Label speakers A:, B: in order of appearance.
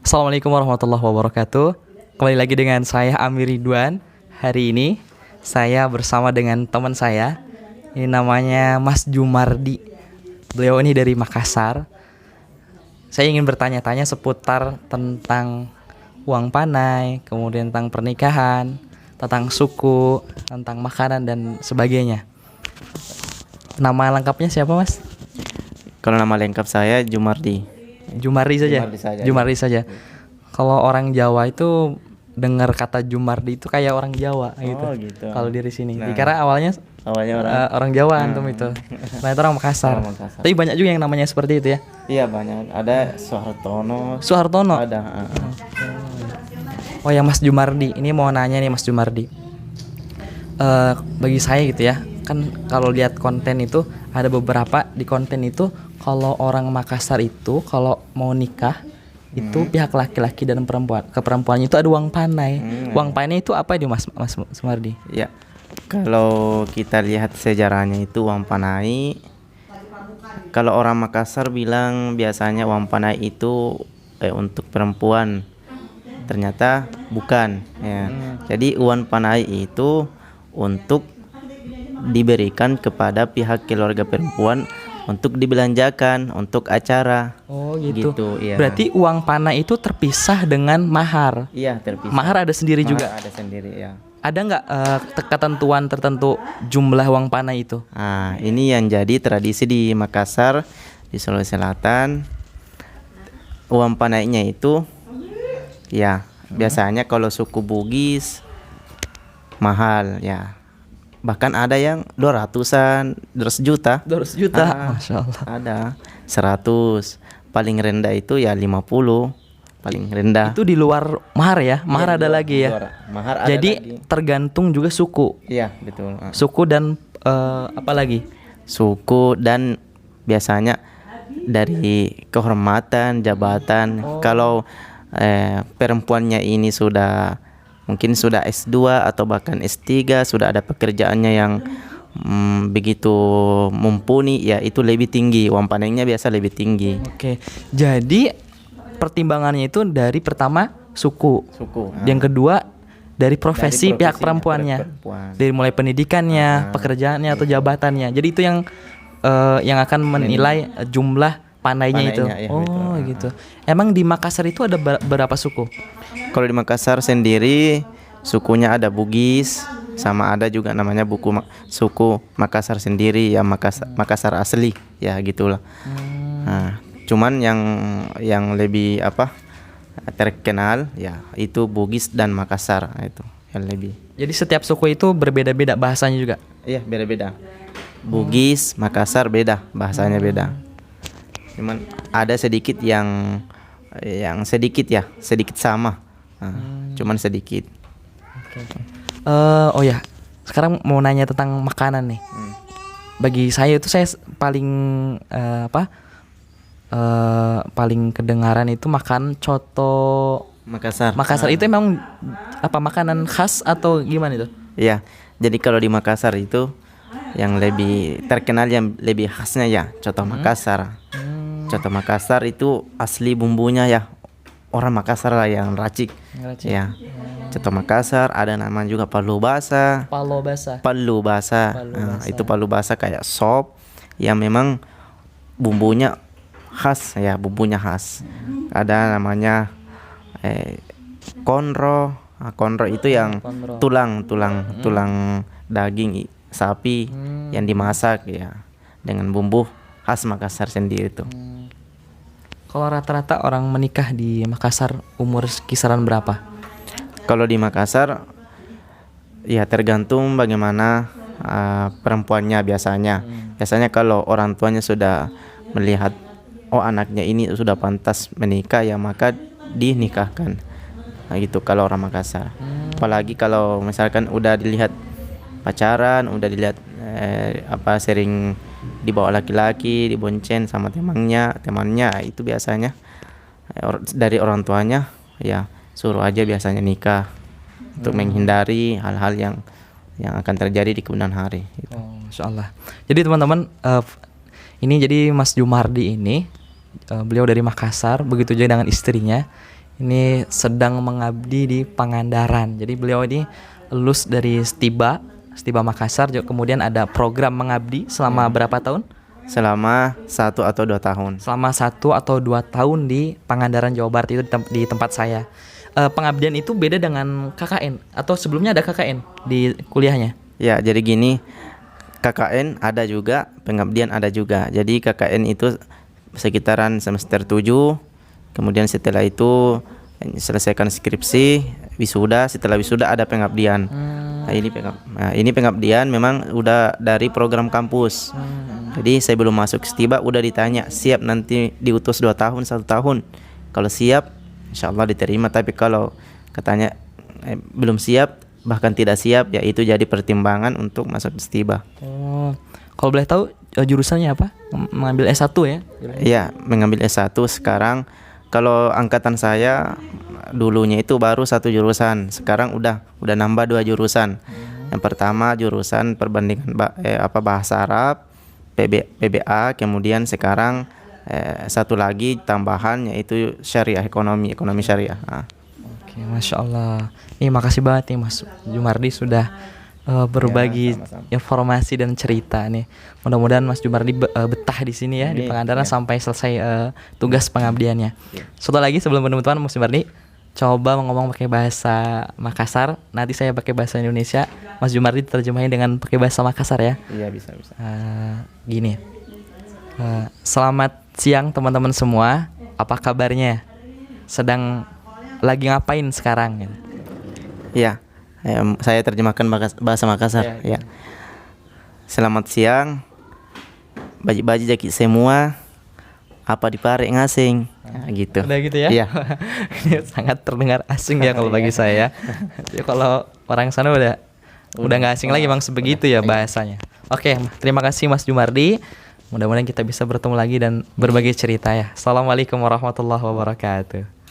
A: Assalamualaikum warahmatullahi wabarakatuh. Kembali lagi dengan saya Amir Ridwan. Hari ini saya bersama dengan teman saya. Ini namanya Mas Jumardi. Beliau ini dari Makassar. Saya ingin bertanya-tanya seputar tentang uang panai, kemudian tentang pernikahan, tentang suku, tentang makanan dan sebagainya. Nama lengkapnya siapa, Mas?
B: Kalau nama lengkap saya Jumardi.
A: Jumardi saja.
B: Jumardi saja,
A: Jumardi saja. Kalau orang Jawa itu dengar kata Jumardi itu kayak orang Jawa gitu.
B: Oh, gitu.
A: Kalau dari sini.
B: Nah.
A: Dikira awalnya orang Jawa antum itu. Nah, itu orang Makassar.
B: Orang Makassar.
A: Tapi banyak juga yang namanya seperti itu ya.
B: Iya banyak. Ada Soehartono.
A: Soehartono.
B: Ada.
A: Oh ya, Mas Jumardi. Ini mau nanya nih Mas Jumardi. Bagi saya gitu ya. Kan kalau lihat konten itu ada beberapa di konten itu kalau orang Makassar itu kalau mau nikah itu pihak laki-laki dan perempuan ke perempuannya itu ada uang panai. Uang panai itu apa itu Mas Sumardi?
B: Ya. Kalau kita lihat sejarahnya itu uang panai. Kalau orang Makassar bilang biasanya uang panai itu untuk perempuan. Ternyata bukan. Ya. Jadi uang panai itu untuk diberikan kepada pihak keluarga perempuan untuk dibelanjakan untuk acara.
A: Oh gitu.
B: Iya.
A: Berarti uang panai itu terpisah dengan mahar.
B: Iya, terpisah.
A: Mahar ada sendiri
B: Mahar
A: juga.
B: ada sendiri ya.
A: Ada nggak ketentuan tertentu jumlah uang panai itu?
B: Nah, ini yang jadi tradisi di Makassar, di Sulawesi Selatan. Uang panainya itu ya biasanya kalau suku Bugis mahal ya. Bahkan ada yang 200-an, 200 juta.
A: 200 juta. Masya Allah.
B: Ada 100. Paling rendah itu ya 50. Paling rendah.
A: Itu di luar mahar ya? Mahar ada lagi ya?
B: Mahar ada
A: Jadi
B: lagi.
A: tergantung juga suku.
B: Iya, betul.
A: Suku dan apa lagi?
B: Suku dan biasanya dari kehormatan, jabatan. Kalau perempuannya ini mungkin sudah S2 atau bahkan S3, sudah ada pekerjaannya yang begitu mumpuni, ya itu lebih tinggi, uang panainya biasa lebih tinggi.
A: Oke, jadi pertimbangannya itu dari pertama suku, yang kedua dari profesi pihak perempuannya, dari mulai pendidikannya, pekerjaannya atau jabatannya. Jadi itu yang akan menilai jumlah panainya itu.
B: Ya,
A: oh gitu. Emang di Makassar itu ada berapa suku?
B: Kalau di Makassar sendiri sukunya ada Bugis, sama ada juga namanya suku Makassar sendiri ya, Makassar asli ya gitulah. Nah, cuman yang lebih terkenal ya itu Bugis dan Makassar, itu yang lebih.
A: Jadi setiap suku itu berbeda-beda bahasanya juga.
B: Iya, beda-beda. Bugis, Makassar beda, bahasanya beda. Cuman ada sedikit yang sedikit ya, sedikit sama. Cuman sedikit.
A: Oh ya, sekarang mau nanya tentang makanan nih. Bagi saya itu saya paling paling kedengaran itu makan coto
B: Makassar.
A: Makassar itu emang apa makanan khas atau gimana itu?
B: Iya. Jadi kalau di Makassar itu yang lebih terkenal, yang lebih khasnya ya coto Makassar. Coto Makassar itu asli bumbunya ya orang Makassar lah yang racik. Ya. Coto Makassar, ada nama juga palu basah. Palu basah. Itu palu basah kayak sop yang memang bumbunya khas ya, bumbunya khas. Ada namanya konro. Konro itu yang tulang daging sapi yang dimasak ya dengan bumbu khas Makassar sendiri itu.
A: Kalau rata-rata orang menikah di Makassar umur kisaran berapa?
B: Kalau di Makassar ya tergantung bagaimana perempuannya biasanya. Biasanya kalau orang tuanya sudah melihat anaknya ini sudah pantas menikah ya maka dinikahkan. Nah, gitu kalau orang Makassar. Apalagi kalau misalkan udah dilihat pacaran, udah dilihat sering dibawa laki-laki, dibonceng sama temannya, itu biasanya dari orang tuanya ya suruh aja biasanya nikah untuk menghindari hal-hal yang akan terjadi di kemudian hari gitu.
A: Masya Allah. Jadi teman-teman, ini jadi Mas Jumardi ini beliau dari Makassar, begitu juga dengan istrinya. ini sedang mengabdi di Pangandaran. Jadi beliau ini lulus dari Stiba Makassar, kemudian ada program mengabdi selama berapa tahun?
B: Selama 1 atau 2 tahun.
A: Selama 1 atau 2 tahun di Pangandaran, Jawa Barat, itu di tempat saya. Pengabdian itu beda dengan KKN atau sebelumnya ada KKN di kuliahnya?
B: Ya, jadi gini, KKN ada juga, pengabdian ada juga. Jadi KKN itu sekitaran semester 7, kemudian setelah itu selesaikan skripsi, wisuda, setelah wisuda ada pengabdian. Ini pengabdian memang udah dari program kampus. Jadi saya belum masuk Stiba udah ditanya, siap nanti diutus 2 tahun, 1 tahun. Kalau siap, insya Allah diterima. Tapi kalau katanya belum siap, bahkan tidak siap, ya itu jadi pertimbangan untuk masuk Stiba.
A: Oh, kalau boleh tahu jurusannya apa? Mengambil S1 ya?
B: Iya, mengambil S1 sekarang. Kalau angkatan saya dulunya itu baru 1 jurusan, sekarang udah nambah 2 jurusan. Yang pertama jurusan perbandingan bahasa Arab, PBA, kemudian sekarang satu lagi tambahan yaitu syariah, ekonomi syariah.
A: Oke, Masya Allah. Makasih banget nih Mas Jumardi sudah berbagi informasi dan cerita nih. Mudah-mudahan Mas Jumardi betah di sini ya, di Pangandaran sampai selesai tugas pengabdiannya. Satu lagi sebelum penutupan, Mas Jumardi coba ngomong pakai bahasa Makassar. Nanti saya pakai bahasa Indonesia. Mas Jumardi terjemahin dengan pakai bahasa Makassar ya.
B: Iya, bisa.
A: Gini. Selamat siang teman-teman semua. Apa kabarnya? Sedang lagi ngapain sekarang?
B: Iya. Saya terjemahkan bahasa Makassar. Ya. Selamat siang, baji-baji jaki semua. Apa di pare ngasing? Gitu.
A: Udah gitu ya?
B: Iya.
A: Ini sangat terdengar asing ya kalau bagi saya. Jadi kalau orang sana udah nggak asing lagi, bang, sebegitu ya bahasanya. Oke, terima kasih Mas Jumardi. Mudah-mudahan kita bisa bertemu lagi dan berbagi cerita ya. Assalamualaikum warahmatullahi wabarakatuh.